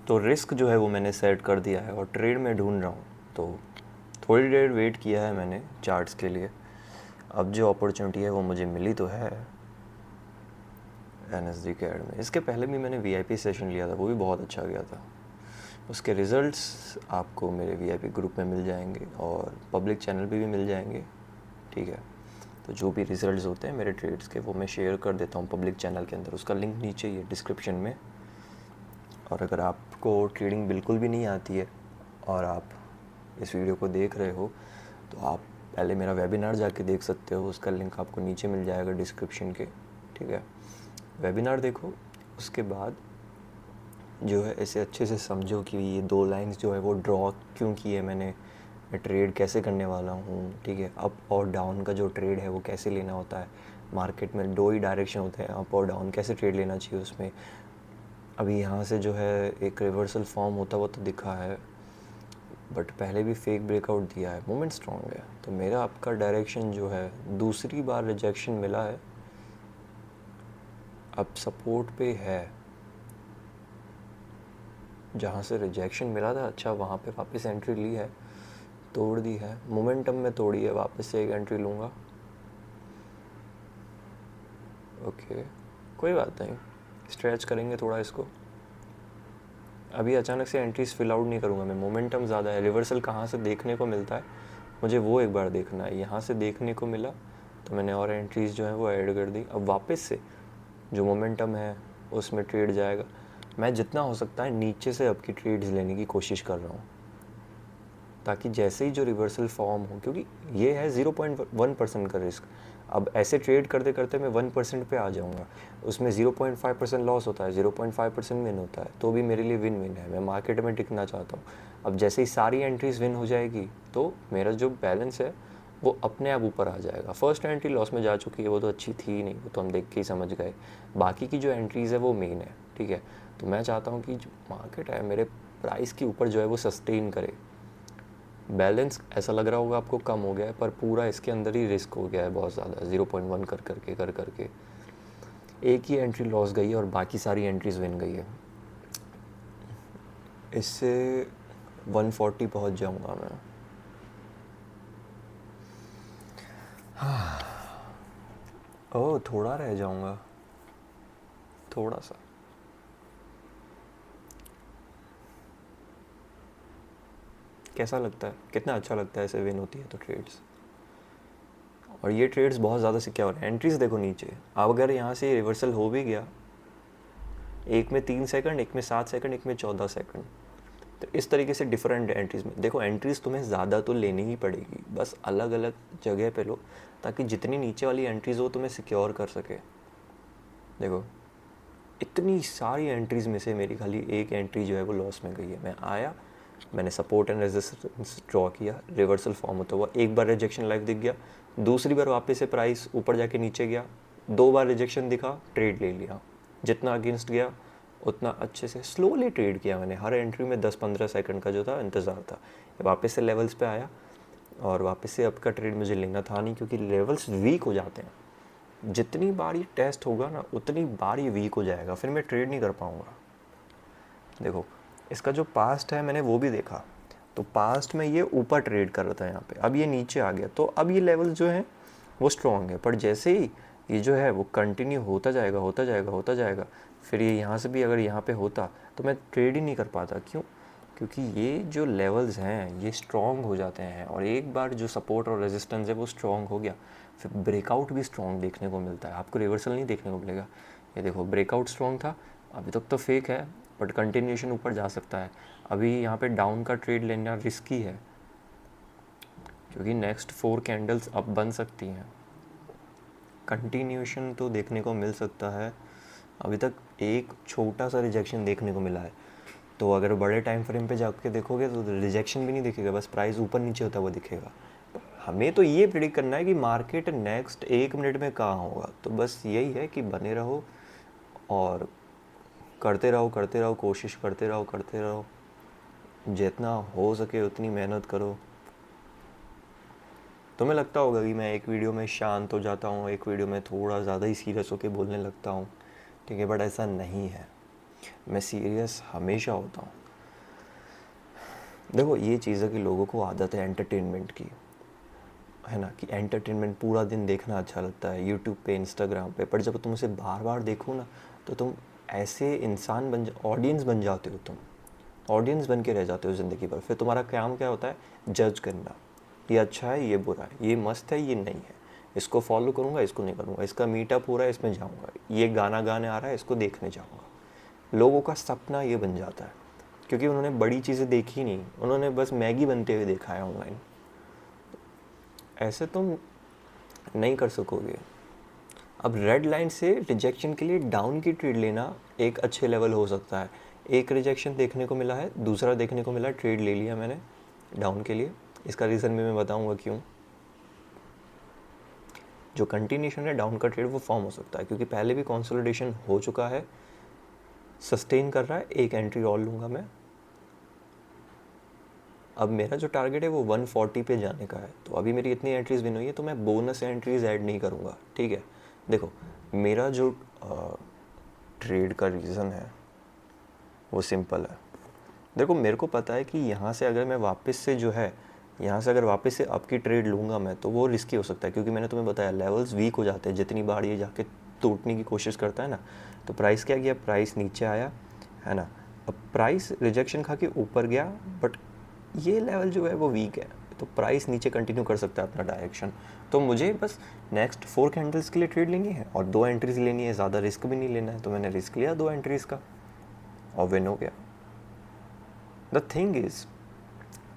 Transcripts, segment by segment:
तो रिस्क जो है वो मैंने सेट कर दिया है और ट्रेड में ढूंढ रहा हूँ। तो थोड़ी देर वेट किया है मैंने चार्ट्स के लिए। अब जो अपॉर्चुनिटी है वो मुझे मिली तो है NSD कैड में। इसके पहले भी मैंने VIP सेशन लिया था, वो भी बहुत अच्छा गया था। उसके रिज़ल्ट्स आपको मेरे VIP ग्रुप में मिल जाएंगे और पब्लिक चैनल पे भी मिल जाएंगे, ठीक है। तो जो भी रिज़ल्ट्स होते हैं मेरे ट्रेड्स के वो मैं शेयर कर देता हूँ पब्लिक चैनल के अंदर, उसका लिंक नीचे ही है डिस्क्रिप्शन में। और अगर आपको ट्रेडिंग बिल्कुल भी नहीं आती है और आप इस वीडियो को देख रहे हो तो आप पहले मेरा वेबिनार जाके देख सकते हो, उसका लिंक आपको नीचे मिल जाएगा डिस्क्रिप्शन के, ठीक है। वेबिनार देखो, उसके बाद जो है ऐसे अच्छे से समझो कि ये 2 लाइंस जो है वो ड्रॉ क्यों की है मैंने, मैं ट्रेड कैसे करने वाला हूँ, ठीक है। अप और डाउन का जो ट्रेड है वो कैसे लेना होता है। मार्केट में 2 ही डायरेक्शन होते हैं, अप और डाउन, कैसे ट्रेड लेना चाहिए उसमें। अभी यहाँ से जो है एक रिवर्सल फॉर्म होता हुआ तो दिखा है, बट पहले भी फेक ब्रेकआउट दिया है, मोमेंट स्ट्रॉन्ग है। तो मेरा आपका डायरेक्शन जो है दूसरी बार रिजेक्शन मिला है, अब सपोर्ट पे है। जहाँ से रिजेक्शन मिला था अच्छा वहाँ पे वापस एंट्री ली है, तोड़ दी है, मोमेंटम में तोड़ी है, वापस से एक एंट्री लूँगा। ओके, कोई बात नहीं, स्ट्रेच करेंगे थोड़ा इसको। अभी अचानक से एंट्रीज फिल आउट नहीं करूँगा मैं, मोमेंटम ज़्यादा है। रिवर्सल कहाँ से देखने को मिलता है मुझे वो एक बार देखना है। यहाँ से देखने को मिला तो मैंने और एंट्रीज़ जो है वो ऐड कर दी। अब वापस से जो मोमेंटम है उसमें ट्रेड जाएगा। मैं जितना हो सकता है नीचे से अब की ट्रेड्स लेने की कोशिश कर रहा हूँ, ताकि जैसे ही जो रिवर्सल फॉर्म हो, क्योंकि ये है 0.1% का रिस्क। अब ऐसे ट्रेड करते करते मैं 1% पे आ जाऊँगा, उसमें 0.5% लॉस होता है, 0.5% विन होता है, तो भी मेरे लिए विन विन है। मैं मार्केट में टिकना चाहता हूँ। अब जैसे ही सारी एंट्रीज विन हो जाएगी तो मेरा जो बैलेंस है वो अपने आप ऊपर आ जाएगा। फर्स्ट एंट्री लॉस में जा चुकी है, वो तो अच्छी थी ही नहीं, वो तो हम देख के ही समझ गए। बाकी की जो एंट्रीज़ है वो मेन है, ठीक है। तो मैं चाहता हूँ कि जो मार्केट है मेरे प्राइस के ऊपर जो है वो सस्टेन करे। बैलेंस ऐसा लग रहा होगा आपको कम हो गया है, पर पूरा इसके अंदर ही रिस्क हो गया है बहुत ज़्यादा। 0.1 कर करके एक ही एंट्री लॉस गई है और बाकी सारी एंट्रीज विन गई है। इससे 140 पहुंच जाऊंगा मैं। ओह, थोड़ा रह जाऊंगा, थोड़ा सा। कैसा लगता है, कितना अच्छा लगता है ऐसे विन होती है तो ट्रेड्स। और ये ट्रेड्स बहुत ज़्यादा सिक्योर है। एंट्रीज देखो नीचे, अब अगर यहाँ से रिवर्सल हो भी गया, एक में 3 सेकंड, एक में 7 सेकंड, एक में 14 सेकंड, तो इस तरीके से डिफरेंट एंट्रीज में देखो। एंट्रीज तुम्हें ज़्यादा तो लेनी ही पड़ेगी, बस अलग अलग जगह पे लो, ताकि जितनी नीचे वाली एंट्रीज हो तुम्हें सिक्योर कर सके। देखो, इतनी सारी एंट्रीज में से मेरी खाली एक एंट्री जो है वो लॉस में गई है। मैं आया, मैंने सपोर्ट एंड रेजिस्टेंस ड्रॉ किया, रिवर्सल फॉर्म होता हुआ एक बार रिजेक्शन लाइव दिख गया, दूसरी बार वापस से प्राइस ऊपर जाके नीचे गया, 2 बार रिजेक्शन दिखा, ट्रेड ले लिया। जितना अगेंस्ट गया उतना अच्छे से स्लोली ट्रेड किया मैंने। हर एंट्री में 10-15 सेकंड का जो था इंतज़ार था। वापस से लेवल्स पे आया और वापस से अब का ट्रेड मुझे लेना था नहीं, क्योंकि लेवल्स वीक हो जाते हैं। जितनी बार ये टेस्ट होगा ना उतनी बार ये वीक हो जाएगा, फिर मैं ट्रेड नहीं कर पाऊँगा। देखो, इसका जो पास्ट है मैंने वो भी देखा, तो पास्ट में ये ऊपर ट्रेड कर रहा था यहाँ पे, अब ये नीचे आ गया, तो अब ये लेवल जो है वो स्ट्रॉन्ग है। पर जैसे ही ये जो है वो कंटिन्यू होता जाएगा होता जाएगा होता जाएगा, फिर ये यहाँ से भी अगर यहाँ पे होता तो मैं ट्रेड ही नहीं कर पाता। क्यों? क्योंकि ये जो लेवल्स हैं ये स्ट्रॉन्ग हो जाते हैं, और एक बार जो सपोर्ट और रेजिस्टेंस है वो स्ट्रॉन्ग हो गया, फिर ब्रेकआउट भी स्ट्रॉन्ग देखने को मिलता है। आपको रिवर्सल नहीं देखने को मिलेगा। ये देखो, ब्रेकआउट स्ट्रॉन्ग था, अभी तक तो फेक है, बट कंटिन्यूशन ऊपर जा सकता है। अभी यहाँ पे डाउन का ट्रेड लेना रिस्की है, क्योंकि नेक्स्ट 4 कैंडल्स अब बन सकती हैं। कंटिन्यूशन तो देखने को मिल सकता है, अभी तक एक छोटा सा रिजेक्शन देखने को मिला है। तो अगर बड़े टाइम फ्रेम पे जाके देखोगे तो रिजेक्शन भी नहीं दिखेगा, बस प्राइस ऊपर नीचे होता हुआ दिखेगा। हमें तो ये प्रिडिक्ट करना है कि मार्केट नेक्स्ट 1 मिनट में कहाँ होगा। तो बस यही है कि बने रहो और करते रहो करते रहो, कोशिश करते रहो, जितना हो सके उतनी मेहनत करो। तुम्हें लगता होगा कि मैं एक वीडियो में शांत हो जाता हूँ, एक वीडियो में थोड़ा ज़्यादा ही सीरियस होकर बोलने लगता हूँ, ठीक है, बट ऐसा नहीं है। मैं सीरियस हमेशा होता हूँ। देखो ये चीज़ है कि लोगों को आदत है एंटरटेनमेंट की, है ना, कि एंटरटेनमेंट पूरा दिन देखना अच्छा लगता है यूट्यूब पे, इंस्टाग्राम पे, पर जब तुम उसे बार बार देखो ना तो तुम ऐसे इंसान ऑडियंस बन जाते हो, तुम ऑडियंस बन के रह जाते हो ज़िंदगी भर। फिर तुम्हारा काम क्या होता है? जज करना, ये अच्छा है, ये बुरा है, ये मस्त है, ये नहीं है, इसको फॉलो करूँगा, इसको नहीं करूँगा, इसका मीटअप हो रहा है, इसमें जाऊँगा, ये गाना गाने आ रहा है, इसको देखने जाऊँगा। लोगों का सपना ये बन जाता है, क्योंकि उन्होंने बड़ी चीज़ें देखी नहीं, उन्होंने बस मैगी बनते हुए देखा है ऑनलाइन। ऐसे तुम नहीं कर सकोगे। अब रेड लाइन से रिजेक्शन के लिए डाउन की ट्रेड लेना एक अच्छे लेवल हो सकता है। एक रिजेक्शन देखने को मिला है, दूसरा देखने को मिला, ट्रेड ले लिया मैंने डाउन के लिए। इसका रीज़न भी मैं बताऊंगा क्यों। जो कंटिन्यूशन है डाउन का ट्रेड वो फॉर्म हो सकता है क्योंकि पहले भी कंसोलिडेशन हो चुका है, सस्टेन कर रहा है, एक एंट्री और लूँगा मैं। अब मेरा जो टारगेट है वो 140 पे जाने का है, तो अभी मेरी इतनी एंट्रीज विन हुई है तो मैं बोनस एंट्रीज ऐड नहीं करूँगा, ठीक है। देखो मेरा जो ट्रेड का रीज़न है वो सिंपल है। देखो मेरे को पता है कि यहाँ से अगर मैं वापस से जो है, यहाँ से अगर वापस से अप की ट्रेड लूँगा मैं तो वो रिस्की हो सकता है, क्योंकि मैंने तुम्हें बताया लेवल्स वीक हो जाते हैं जितनी बार ये जाके टूटने की कोशिश करता है ना। तो प्राइस क्या किया, प्राइस नीचे आया, है ना। अब प्राइस रिजेक्शन खा के ऊपर गया, बट ये लेवल जो है वो वीक है, तो प्राइस नीचे कंटिन्यू कर सकता है अपना डायरेक्शन। तो मुझे बस नेक्स्ट 4 कैंडल्स के लिए ट्रेड लेनी है और 2 एंट्रीज लेनी है, ज़्यादा रिस्क भी नहीं लेना है। तो मैंने रिस्क लिया 2 एंट्रीज़ का और विन हो गया। द थिंग इज़,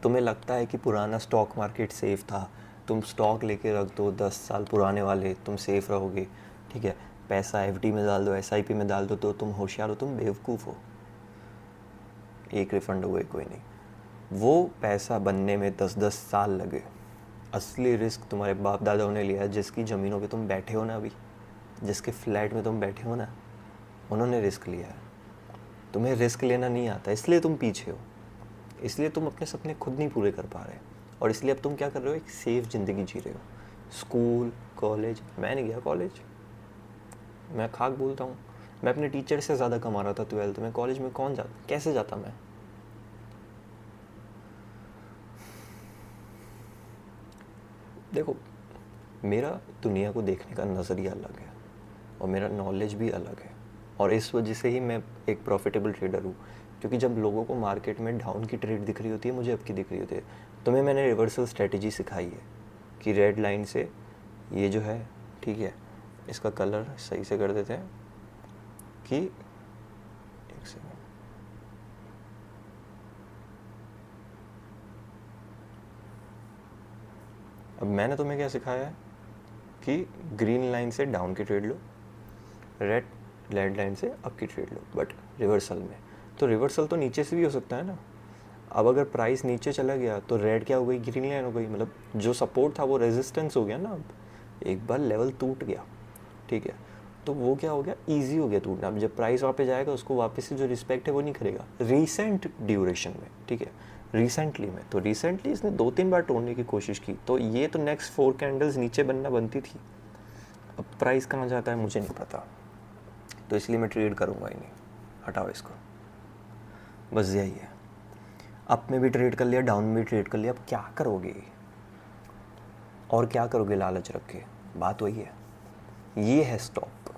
तुम्हें लगता है कि पुराना स्टॉक मार्केट सेफ़ था, तुम स्टॉक लेके रख दो 10 साल पुराने वाले, तुम सेफ़ रहोगे, ठीक है। पैसा एफडी में डाल दो, एसआईपी में डाल दो, तो तुम होशियार हो, तुम बेवकूफ़ हो। एक रिफंड हुए कोई नहीं। वो पैसा बनने में 10-10 साल लगे। असली रिस्क तुम्हारे बाप दादाओं ने लिया है, जिसकी ज़मीनों पे तुम बैठे हो ना अभी, जिसके फ्लैट में तुम बैठे हो ना, उन्होंने रिस्क लिया है। तुम्हें रिस्क लेना नहीं आता, इसलिए तुम पीछे हो, इसलिए तुम अपने सपने खुद नहीं पूरे कर पा रहे, और इसलिए अब तुम क्या कर रहे हो, एक सेफ ज़िंदगी जी रहे हो। स्कूल कॉलेज, मैं नहीं गया कॉलेज, मैं खाक बोलता हूँ। मैं अपने टीचर से ज़्यादा कमा रहा था 12th में, कॉलेज में कौन जाता, कैसे जाता मैं। देखो मेरा दुनिया को देखने का नज़रिया अलग है और मेरा नॉलेज भी अलग है, और इस वजह से ही मैं एक प्रॉफिटेबल ट्रेडर हूँ। क्योंकि जब लोगों को मार्केट में डाउन की ट्रेड दिख रही होती है, मुझे अप की दिख रही होती है। तुम्हें मैंने रिवर्सल स्ट्रेटजी सिखाई है कि रेड लाइन से ये जो है, ठीक है, इसका कलर सही से कर देते हैं कि एक सेकंड, अब मैंने तुम्हें क्या सिखाया है कि ग्रीन लाइन से डाउन की ट्रेड लो, रेड लाइन से अप की ट्रेड लो, बट रिवर्सल में। तो रिवर्सल तो नीचे से भी हो सकता है ना। अब अगर प्राइस नीचे चला गया तो रेड क्या हो गई, ग्रीन लाइन हो गई, मतलब जो सपोर्ट था वो रेजिस्टेंस हो गया ना। अब एक बार लेवल टूट गया, ठीक है, तो वो क्या हो गया, इजी हो गया टूटना। अब जब प्राइस वहाँ पे जाएगा उसको वापस से जो रिस्पेक्ट है वो नहीं करेगा रिसेंट ड्यूरेशन में, ठीक है, रिसेंटली में। तो रिसेंटली इसने 2-3 बार तोड़ने की कोशिश की, तो ये तो नेक्स्ट 4 कैंडल्स नीचे बनना बनती थी। अब प्राइस कहाँ जाता है मुझे नहीं पता, तो इसलिए मैं ट्रेड करूँगा ही नहीं, हटाओ इसको, बस यही है। अप में भी ट्रेड कर लिया, डाउन में भी ट्रेड कर लिया, अब क्या करोगे, और क्या करोगे लालच रख के, बात वही है। ये है स्टॉक,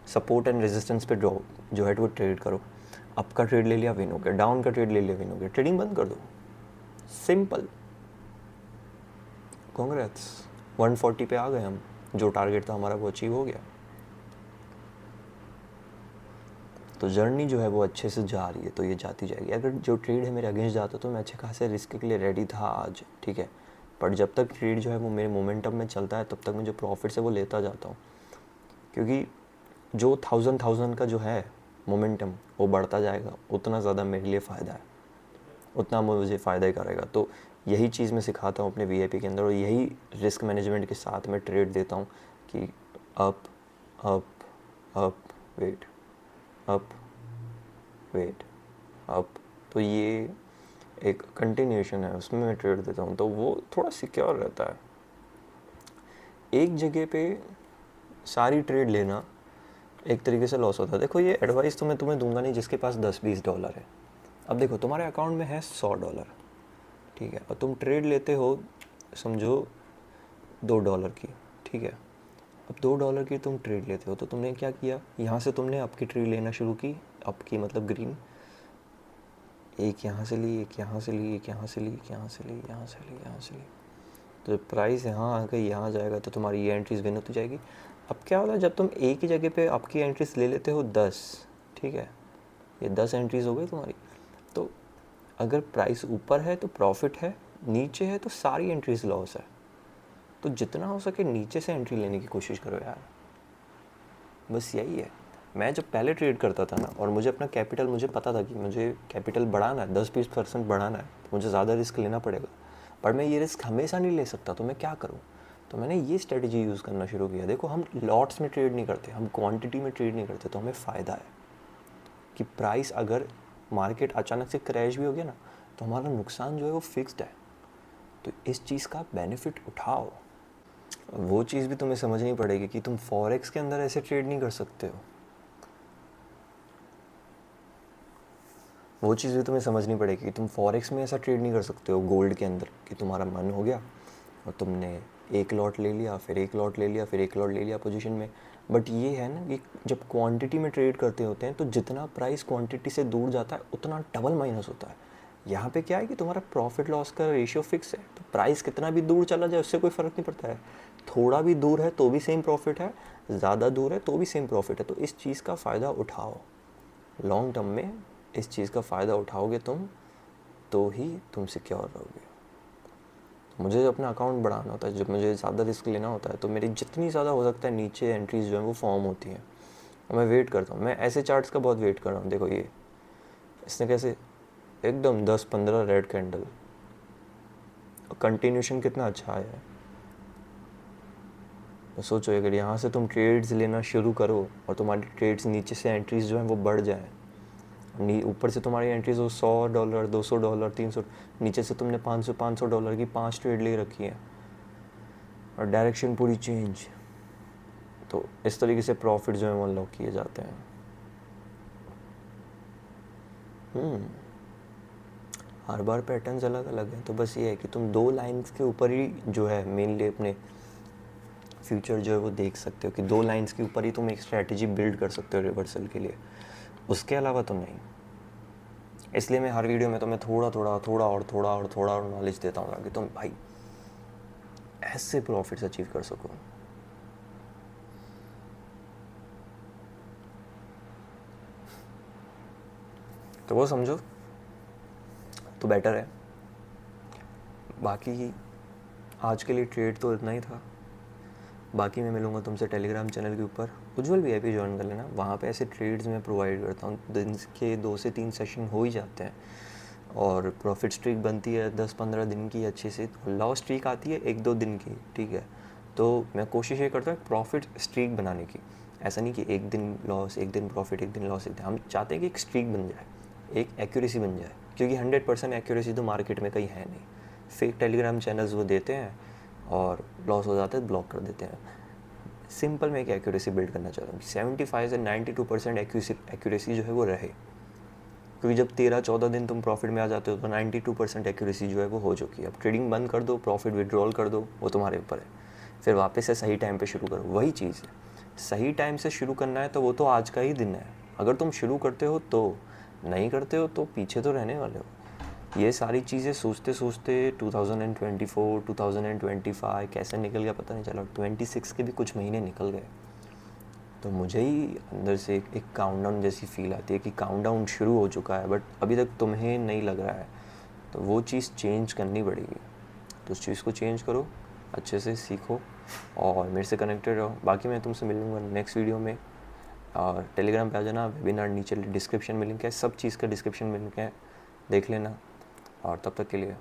सपोर्ट एंड रेजिस्टेंस पे ड्रॉ जो है वो ट्रेड करो। अप का ट्रेड ले लिया विन हो गया, डाउन का ट्रेड ले लिया विन हो गया, ट्रेडिंग बंद कर दो, सिंपल। कांग्रेट्स, 140 पे आ गए हम, जो टारगेट था हमारा वो अचीव हो गया। तो जर्नी जो है वो अच्छे से जा रही है, तो ये जाती जाएगी। अगर जो ट्रेड है मेरे अगेंस्ट जाता तो मैं अच्छे खासे रिस्क के लिए रेडी था आज, ठीक है, बट जब तक ट्रेड जो है वो मेरे मोमेंटम में चलता है तब तक मैं जो प्रॉफिट्स है वो लेता जाता हूँ, क्योंकि जो थाउजेंड का जो है मोमेंटम वो बढ़ता जाएगा, उतना ज़्यादा मेरे लिए फ़ायदा है, उतना मुझे फ़ायदा ही करेगा। तो यही चीज़ मैं सिखाता हूँ अपने वीआईपी के अंदर, और यही रिस्क मैनेजमेंट के साथ मैं ट्रेड देता हूँ कि up up up wait, up wait, up. तो ये एक कंटिन्यूएशन है, उसमें मैं ट्रेड देता हूँ, तो वो थोड़ा सिक्योर रहता है। एक जगह पे सारी ट्रेड लेना एक तरीके से लॉस होता है। देखो ये एडवाइस तो मैं तुम्हें दूंगा नहीं जिसके पास $10-20 है। अब देखो तुम्हारे अकाउंट में है $100, ठीक है, और तुम ट्रेड लेते हो समझो $2 की, ठीक है। अब $2 की तुम ट्रेड लेते हो तो तुमने क्या किया, यहाँ से तुमने अप की ट्रेड लेना शुरू की, अप की मतलब ग्रीन, एक यहाँ से ली, एक यहाँ से ली, एक यहाँ से ली, एक यहाँ से ली, यहाँ से ली, यहाँ से ली, तो प्राइस यहाँ आ गई, यहाँ जाएगा तो तुम्हारी ये एंट्रीज विन होती जाएगी। अब क्या होता है जब तुम एक ही जगह पे आपकी एंट्रीज ले लेते हो 10, ठीक है, ये 10 एंट्रीज हो गई तुम्हारी। तो अगर प्राइस ऊपर है तो प्रॉफिट है, नीचे है तो सारी एंट्रीज लॉस है। तो जितना हो सके नीचे से एंट्री लेने की कोशिश करो यार, बस यही है। मैं जब पहले ट्रेड करता था ना और मुझे अपना कैपिटल, मुझे पता था कि मुझे कैपिटल बढ़ाना है, 10-20% बढ़ाना है, तो मुझे ज़्यादा रिस्क लेना पड़ेगा, पर मैं ये रिस्क हमेशा नहीं ले सकता, तो मैं क्या करूँ, तो मैंने ये स्ट्रेटजी यूज़ करना शुरू किया। देखो हम लॉट्स में ट्रेड नहीं करते, हम क्वांटिटी में ट्रेड नहीं करते, तो हमें फ़ायदा है कि प्राइस अगर मार्केट अचानक से क्रैश भी हो गया ना तो हमारा नुकसान जो है वो फिक्स्ड है। तो इस चीज़ का बेनिफिट उठाओ। वो चीज़ भी तुम्हें समझनी पड़ेगी कि तुम फॉरेक्स के अंदर ऐसे ट्रेड नहीं कर सकते हो। वो चीज़ भी तुम्हें समझनी पड़ेगी कि तुम फॉरेक्स में ऐसा ट्रेड नहीं कर सकते हो गोल्ड के अंदर कि तुम्हारा मन हो गया और तुमने एक लॉट ले लिया, फिर एक लॉट ले लिया, फिर एक लॉट ले लिया पोजीशन में। बट ये है ना कि जब क्वांटिटी में ट्रेड करते होते हैं तो जितना प्राइस क्वांटिटी से दूर जाता है उतना डबल माइनस होता है। यहाँ पे क्या है कि तुम्हारा प्रॉफिट लॉस का रेशियो फिक्स है, तो प्राइस कितना भी दूर चला जाए उससे कोई फ़र्क नहीं पड़ता है। थोड़ा भी दूर है तो भी सेम प्रॉफिट है, ज़्यादा दूर है तो भी सेम प्रॉफिट है। तो इस चीज़ का फ़ायदा उठाओ, लॉन्ग टर्म में इस चीज़ का फ़ायदा उठाओगे तुम, तो ही तुम सिक्योर रहोगे। मुझे अपना अकाउंट बढ़ाना होता है, जब मुझे ज़्यादा रिस्क लेना होता है तो मेरी जितनी ज़्यादा हो सकता है नीचे एंट्रीज जो है वो फॉर्म होती हैं और मैं वेट करता हूँ। मैं ऐसे चार्ट्स का बहुत वेट कर रहा हूँ। देखो ये इसने कैसे एकदम 10-15 रेड कैंडल, कंटिन्यूशन कितना अच्छा आया है। तो सोचो अगर यहाँ से तुम ट्रेड्स लेना शुरू करो और तुम्हारी ट्रेड्स नीचे से एंट्रीज जो हैं वो बढ़ जाए, ऊपर से तुम्हारी एंट्रीज हो $100, $200, 300, नीचे से तुमने $500 की 5 ट्रेड ले रखी है और डायरेक्शन पूरी चेंज, तो इस तरीके से प्रॉफिट जो है वो अनलॉक किए जाते हैं। हर बार पैटर्न्स अलग अलग हैं, तो बस ये है कि तुम 2 लाइंस के ऊपर ही जो है मेनली अपने फ्यूचर जो है वो देख सकते हो कि 2 लाइंस के ऊपर ही तुम एक स्ट्रैटेजी बिल्ड कर सकते हो रिवर्सल के लिए, उसके अलावा तो नहीं। इसलिए मैं हर वीडियो में तुम्हें थोड़ा और नॉलेज देता हूँ ताकि तुम भाई ऐसे प्रॉफिट्स अचीव कर सको। तो वो समझो तो बेटर है। बाकी आज के लिए ट्रेड तो इतना ही था। बाकी मैं मिलूँगा तुमसे टेलीग्राम चैनल के ऊपर, उज्जवल वीआईपी ज्वाइन कर लेना। वहाँ पे ऐसे ट्रेड्स मैं प्रोवाइड करता हूँ, दिन के 2 से 3 सेशन हो ही जाते हैं और प्रॉफिट स्ट्रीक बनती है 10-15 दिन की अच्छे से, लॉस स्ट्रीक आती है 1-2 दिन की, ठीक है। तो मैं कोशिश ये करता हूँ प्रॉफिट स्ट्रीक बनाने की, ऐसा नहीं कि एक दिन लॉस एक दिन प्रॉफिट, एक दिन लॉस एक दिन। हम चाहते हैं कि एक स्ट्रीक बन जाए, एक एक्यूरेसी बन जाए, क्योंकि 100% एक्यूरेसी तो मार्केट में कहीं है नहीं। फेक टेलीग्राम चैनल्स वो देते हैं और लॉस हो जाता है ब्लॉक कर देते हैं। सिंपल मैं एक एक्यूरेसी बिल्ड करना चाहता हूँ, 75 से 92% एक्यूरेसी जो है वो रहे, क्योंकि जब 13-14 दिन तुम प्रॉफिट में आ जाते हो तो 92% एक्यूरेसी जो है वो हो चुकी है। अब ट्रेडिंग बंद कर दो, प्रॉफिट विड्रॉल कर दो, वो तुम्हारे ऊपर है। फिर वापस से सही टाइम पे शुरू करो, वही चीज़ है। सही टाइम से शुरू करना है तो वो तो आज का ही दिन है। अगर तुम शुरू करते हो तो, नहीं करते हो तो पीछे तो रहने वाले हो। ये सारी चीज़ें सोचते सोचते 2024, 2025 कैसे निकल गया पता नहीं चला, 26 के भी कुछ महीने निकल गए। तो मुझे ही अंदर से एक काउंटडाउन जैसी फील आती है कि काउंटडाउन शुरू हो चुका है, बट अभी तक तुम्हें नहीं लग रहा है। तो वो चीज़ चेंज करनी पड़ेगी, तो उस चीज़ को चेंज करो, अच्छे से सीखो और मेरे से कनेक्टेड रहो। बाकी मैं तुमसे मिलूँगा नेक्स्ट वीडियो में, और टेलीग्राम पे आ जाना, वेबिनार नीचे डिस्क्रिप्शन में लिंक है, सब चीज़ का डिस्क्रिप्शन में लिंक है, देख लेना। और तब तक के लिए